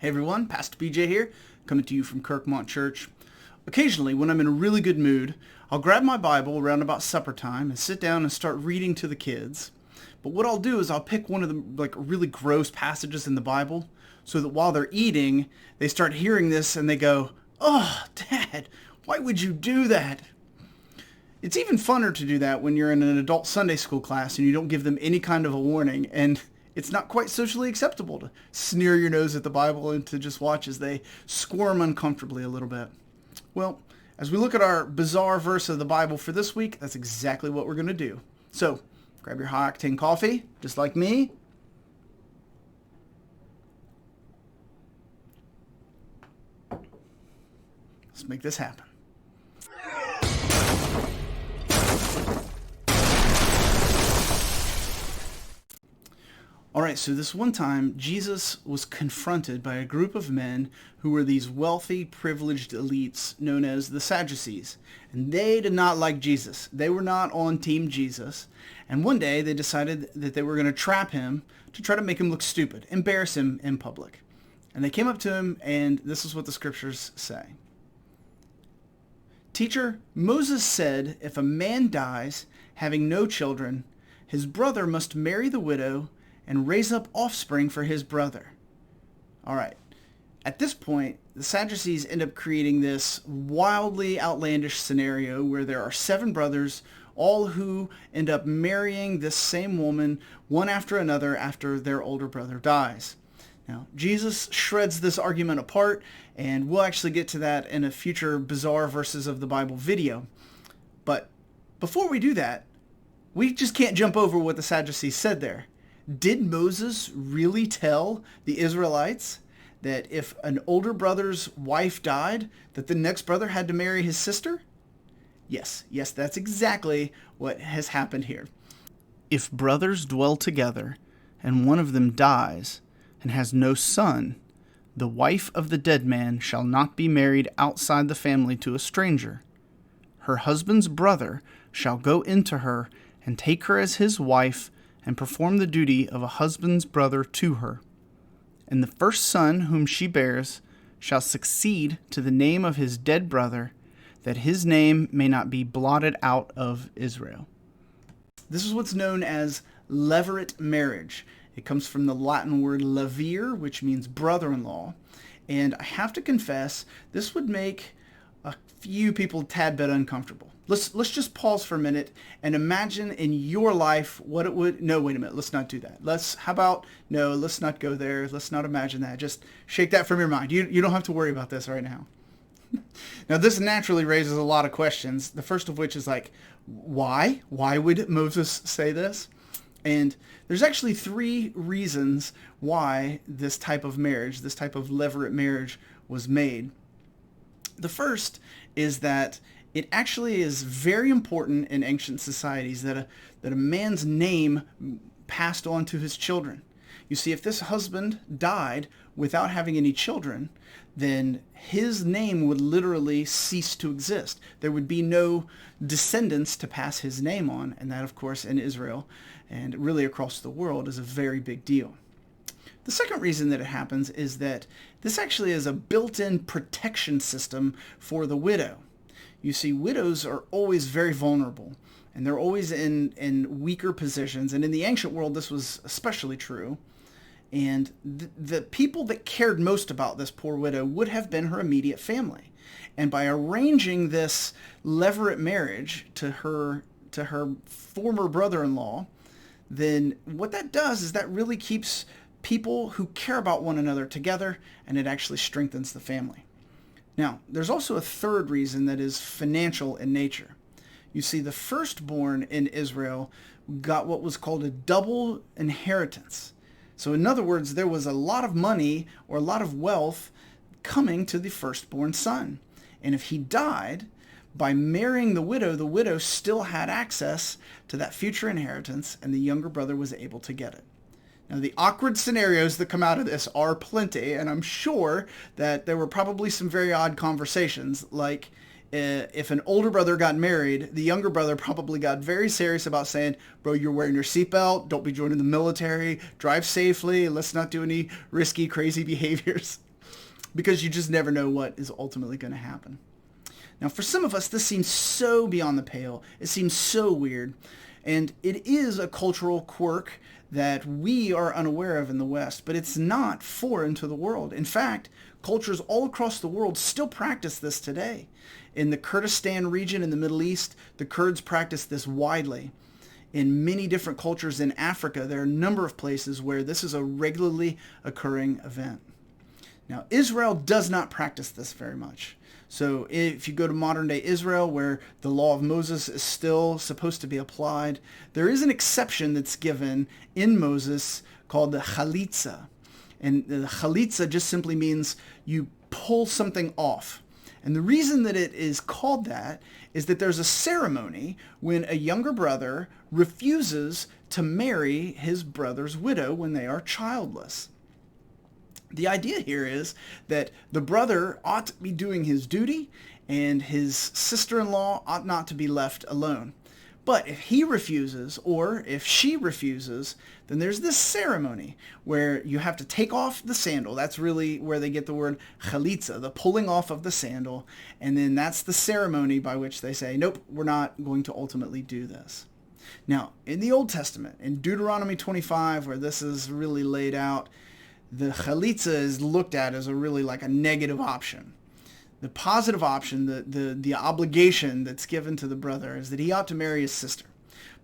Everyone, Pastor BJ here, coming to you from Kirkmont Church. Occasionally, when I'm in a really good mood, I'll grab my Bible around about supper time and sit down and start reading to the kids. But what I'll do is I'll pick one of the really gross passages in the Bible so that while they're eating, they start hearing this and they go, "Oh, Dad, why would you do that?" It's even funner to do that when you're in an adult Sunday school class and you don't give them any kind of a warning, and it's not quite socially acceptable to sneer your nose at the Bible and to just watch as they squirm uncomfortably a little bit. Well, as we look at our bizarre verse of the Bible for this week, that's exactly what we're going to do. So, grab your high-octane coffee, just like me. Let's make this happen. All right, so this one time, Jesus was confronted by a group of men who were these wealthy, privileged elites known as the Sadducees. And they did not like Jesus. They were not on Team Jesus. And one day, they decided that they were going to trap him to try to make him look stupid, embarrass him in public. And they came up to him, and this is what the scriptures say. "Teacher, Moses said, if a man dies having no children, his brother must marry the widow and raise up offspring for his brother." All right. At this point, the Sadducees end up creating this wildly outlandish scenario where there are 7 brothers, all who end up marrying this same woman one after another after their older brother dies. Now, Jesus shreds this argument apart, and we'll actually get to that in a future bizarre verses of the Bible video. But before we do that, we just can't jump over what the Sadducees said there. Did Moses really tell the Israelites that if an older brother's wife died, that the next brother had to marry his sister? Yes, that's exactly what has happened here. If brothers dwell together and one of them dies and has no son, the wife of the dead man shall not be married outside the family to a stranger. Her husband's brother shall go into her and take her as his wife and perform the duty of a husband's brother to her. And the first son whom she bears shall succeed to the name of his dead brother, that his name may not be blotted out of Israel. This is what's known as Levirate marriage. It comes from the Latin word levir, which means brother-in-law. And I have to confess, this would make a few people a tad bit uncomfortable. Let's just pause for a minute and imagine in your life what it would... No, wait a minute. Let's not do that. Let's not go there. Let's not imagine that. Just shake that from your mind. You don't have to worry about this right now. Now, this naturally raises a lot of questions. The first of which is like, why? Why would Moses say this? And there's actually 3 reasons why this type of marriage, this type of levirate marriage was made. The first is that it actually is very important in ancient societies that a man's name passed on to his children. You see, if this husband died without having any children, then his name would literally cease to exist. There would be no descendants to pass his name on, and that, of course, in Israel and really across the world is a very big deal. The second reason that it happens is that this actually is a built-in protection system for the widow. You see, widows are always very vulnerable, and they're always in weaker positions. And in the ancient world, this was especially true. And the people that cared most about this poor widow would have been her immediate family. And by arranging this levirate marriage to her former brother-in-law, then what that does is that really keeps people who care about one another together, and it actually strengthens the family. Now, there's also a third reason that is financial in nature. You see, the firstborn in Israel got what was called a double inheritance. So in other words, there was a lot of money or a lot of wealth coming to the firstborn son. And if he died, by marrying the widow still had access to that future inheritance, and the younger brother was able to get it. Now, the awkward scenarios that come out of this are plenty, and I'm sure that there were probably some very odd conversations, like if an older brother got married, the younger brother probably got very serious about saying, bro, you're wearing your seatbelt, don't be joining the military, drive safely, let's not do any risky, crazy behaviors. because you just never know what is ultimately going to happen. Now, for some of us, this seems so beyond the pale. It seems so weird. And it is a cultural quirk that we are unaware of in the West, but it's not foreign to the world. In fact, cultures all across the world still practice this today. In the Kurdistan region in the Middle East, the Kurds practice this widely. In many different cultures in Africa, there are a number of places where this is a regularly occurring event. Now, Israel does not practice this very much. So if you go to modern-day Israel, where the law of Moses is still supposed to be applied, there is an exception that's given in Moses called the chalitza. And the chalitza just simply means you pull something off. And the reason that it is called that is that there's a ceremony when a younger brother refuses to marry his brother's widow when they are childless. The idea here is that the brother ought to be doing his duty and his sister-in-law ought not to be left alone. But if he refuses or if she refuses, then there's this ceremony where you have to take off the sandal. That's really where they get the word chalitza, the pulling off of the sandal. And then that's the ceremony by which they say, nope, we're not going to ultimately do this. Now, in the Old Testament, in Deuteronomy 25, where this is really laid out, the chalitza is looked at as a negative option. The positive option, the obligation that's given to the brother is that he ought to marry his sister.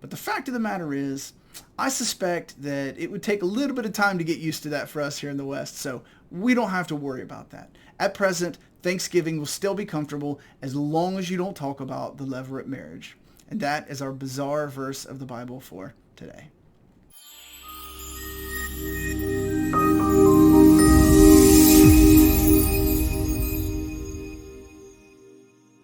But the fact of the matter is, I suspect that it would take a little bit of time to get used to that for us here in the West, so we don't have to worry about that. At present, Thanksgiving will still be comfortable as long as you don't talk about the Levirate marriage. And that is our bizarre verse of the Bible for today.